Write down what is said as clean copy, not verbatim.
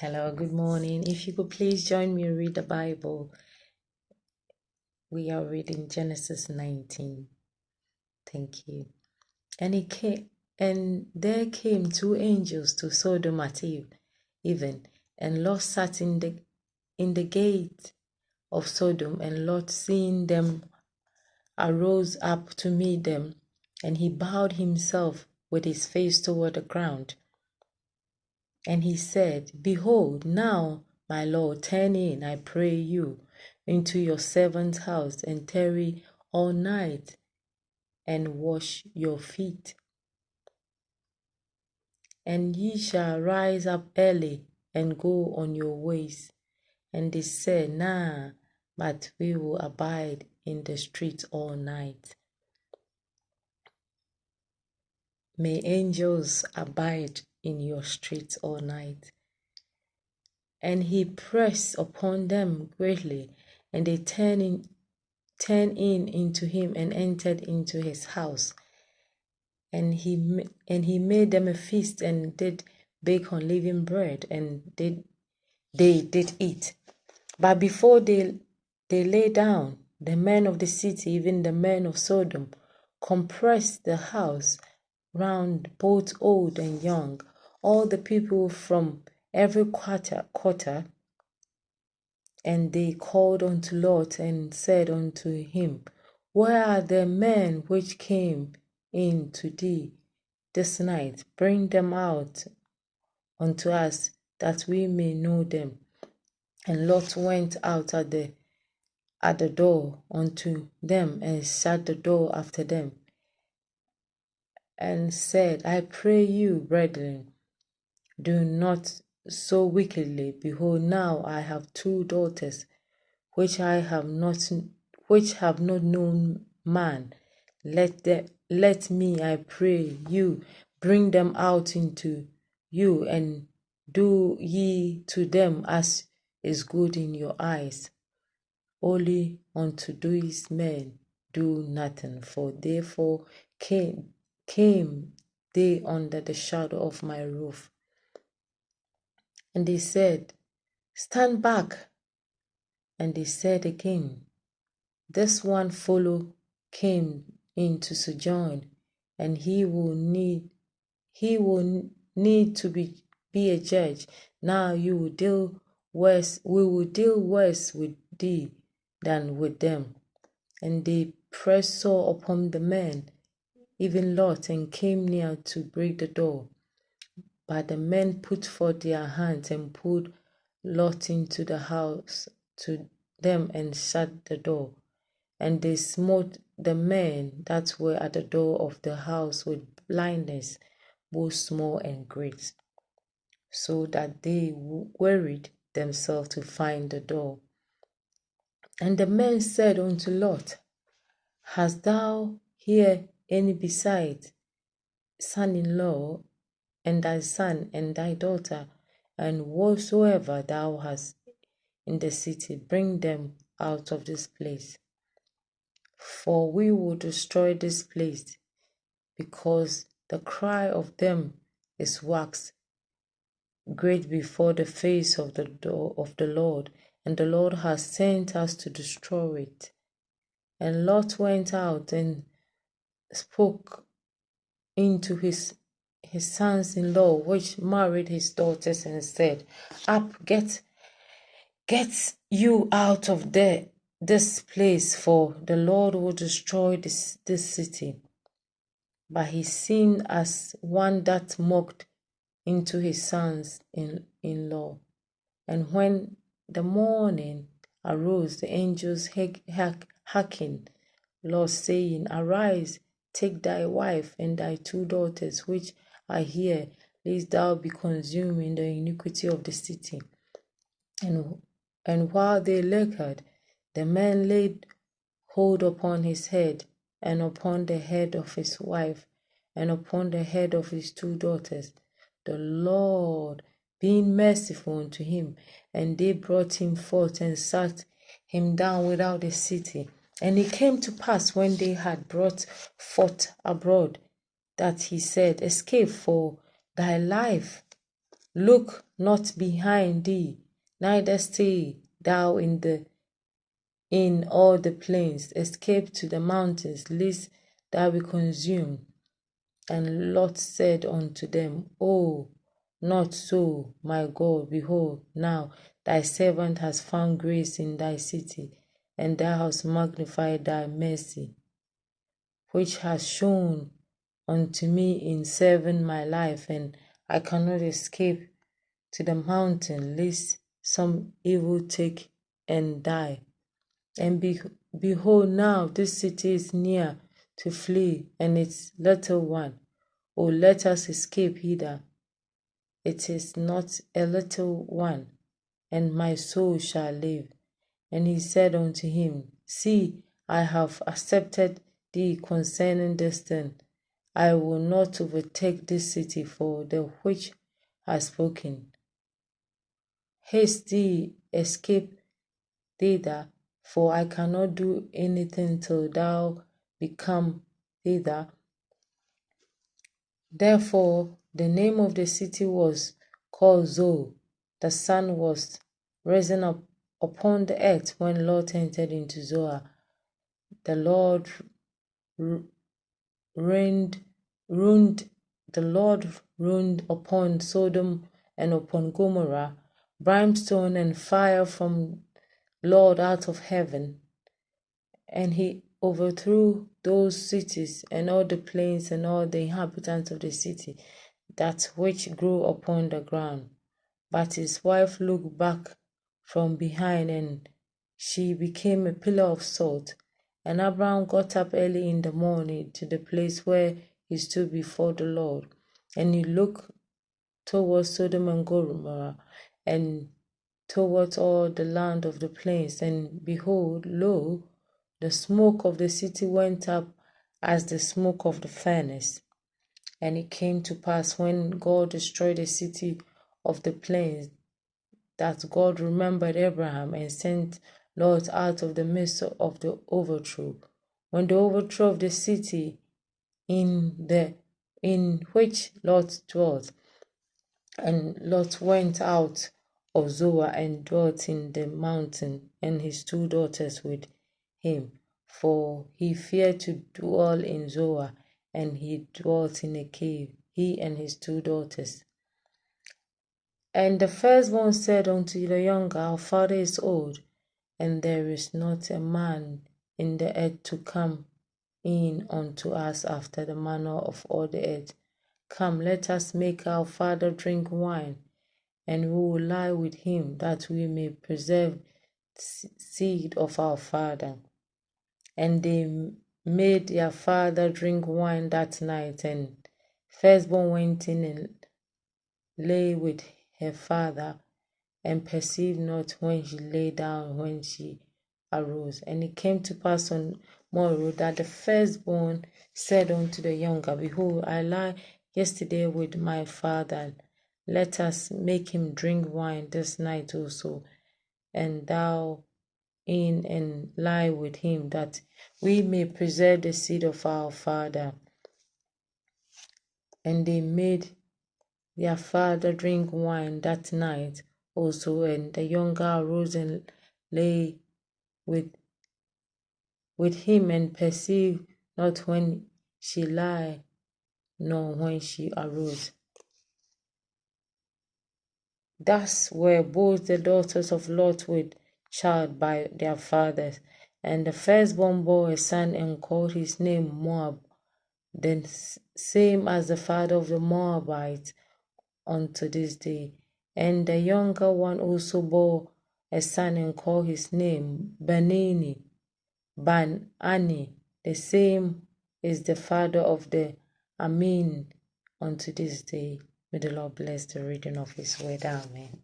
Hello, good morning. If you could please join me and read the Bible. We are reading Genesis 19. Thank you. And there came two angels to Sodom at even, and Lot sat in the gate of Sodom, and Lot, seeing them, arose up to meet them, and he bowed himself with his face toward the ground. And he said, Behold, now, my Lord, turn in, I pray you, into your servant's house, and tarry all night, and wash your feet. And ye shall rise up early, and go on your ways. And they said, Nah, but we will abide in the street all night. May angels abide in your streets all night. And he pressed upon them greatly, and they turned in into him and entered into his house. And he made them a feast, and did bake unleavened bread, and they did eat. But before they lay down, the men of the city, even the men of Sodom, compressed the house round, both old and young, all the people from every quarter. And they called unto Lot, and said unto him, Where are the men which came in to thee this night? Bring them out unto us, that we may know them. And Lot went out at the door unto them, and shut the door after them, and said, I pray you, brethren, do not so wickedly. Behold, now I have two daughters, which have not known man. Let me, I pray you, bring them out into you, and do ye to them as is good in your eyes. Only unto these men do nothing, for therefore came they under the shadow of my roof. And they said, Stand back. And they said again, This one fellow came in to sojourn, and he will need to be a judge. Now we will deal worse with thee than with them. And they pressed sore upon the men, even Lot, and came near to break the door. But the men put forth their hands, and pulled Lot into the house to them, and shut the door. And they smote the men that were at the door of the house with blindness, both small and great, so that they wearied themselves to find the door. And the men said unto Lot, Hast thou here any beside son-in-law, and thy son and thy daughter, and whatsoever thou hast in the city, bring them out of this place. For we will destroy this place, because the cry of them is waxed great before the face of the Lord, and the Lord has sent us to destroy it. And Lot went out and spoke into his sons-in-law, which married his daughters, and said, Up, get you out of this place, for the Lord will destroy this city. But he seemed as one that mocked into his sons-in-law. And when the morning arose, the angels hearkened Lot, saying, Arise, take thy wife and thy two daughters, which are here, lest thou be consumed in the iniquity of the city. And while they lingered, the man laid hold upon his head, and upon the head of his wife, and upon the head of his two daughters, the Lord being merciful unto him. And they brought him forth, and sat him down without the city. And it came to pass, when they had brought forth abroad, that he said, Escape for thy life, Look not behind thee, neither stay thou in all the plains. Escape to the mountains, lest thou be consumed. And Lot said unto them, Oh, not so, my God. Behold, now thy servant has found grace in thy city, and thou hast magnified thy mercy, which has shown unto me in saving my life, and I cannot escape to the mountain, lest some evil take and die. And behold, now this city is near to flee, and its little one. O let us escape hither. It is not a little one, and my soul shall live. And he said unto him, See, I have accepted thee concerning this thing. I will not overtake this city for the which has spoken. Haste thee, escape thither, for I cannot do anything till thou be come thither. Therefore the name of the city was called Zoar. The sun was risen up upon the earth when Lot entered into Zoar. The Lord rained upon Sodom and upon Gomorrah brimstone and fire from Lord out of heaven, and he overthrew those cities and all the plains and all the inhabitants of the city, that which grew upon the ground. But his wife looked back from behind, and she became a pillar of salt. And Abraham got up early in the morning to the place where he stood before the Lord, and he looked towards Sodom and Gomorrah, and towards all the land of the plains. And behold, lo, the smoke of the city went up as the smoke of the furnace. And it came to pass, when God destroyed the city of the plains, that God remembered Abraham and sent Lot out of the midst of the overthrow. When the overthrow of the city in which Lot dwelt, and Lot went out of Zoar and dwelt in the mountain, and his 2 daughters with him, for he feared to dwell in Zoar, and he dwelt in a cave, he and his 2 daughters. And the firstborn said unto the younger, Our father is old, and there is not a man in the earth to come in unto us after the manner of all the earth. Come, let us make our father drink wine, and we will lie with him, that we may preserve seed of our father. And they made their father drink wine that night, and firstborn went in and lay with her father, and perceived not when she lay down when she arose. And it came to pass on morrow that the firstborn said unto the younger, Behold, I lie yesterday with my father. Let us make him drink wine this night also, and thou in and lie with him, that we may preserve the seed of our father. And they made their father drink wine that night also, and the younger arose and lay with him, and perceived not when she lay, nor when she arose. Thus were both the daughters of Lot with child by their fathers. And the firstborn bore a son, and called his name Moab, the same as the father of the Moabites unto this day. And the younger one also bore a son, and called his name Ban-Ani, the same is the father of the Amin unto this day. May the Lord bless the reading of his word. Amen.